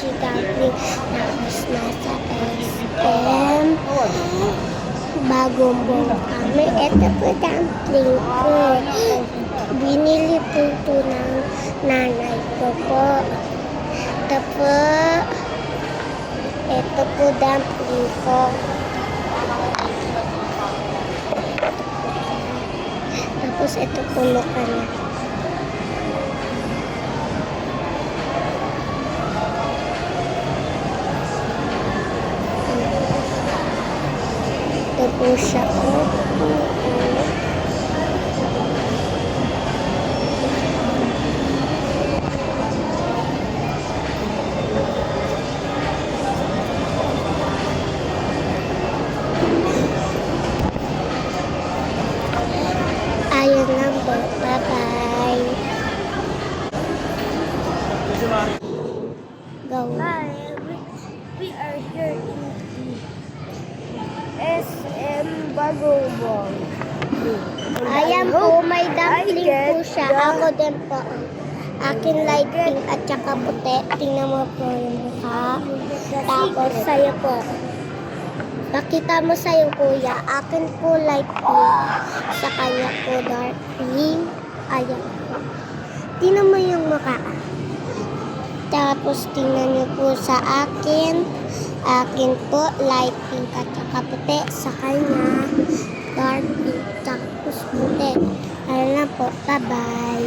si dumpling. Tapos nasa SM. Bagong buong kami. Ito po dumpling ko. Binili po ito ng nanay ko po. Ito po. Ito po dumpling ko. Tapos ito po mukha niya. Ito po siya. Ayun lang po. Bye-bye. Go. Hi, we are here in the SM Bagobong. Ayan po, may dumpling po siya. Ako din po. Akin light pink at saka puti. Tingnan mo po yung mukha. Tapos sa'yo po. Pakita mo sa'yo kuya. Akin po light pink. Sa kanya po dark pink. Ayan po. Tingnan mo yung mukha. Tapos tingnan niyo po sa akin. Akin po light pink at saka puti. Sa kanya dark pink tapos puti. Ayan na po. Bye-bye.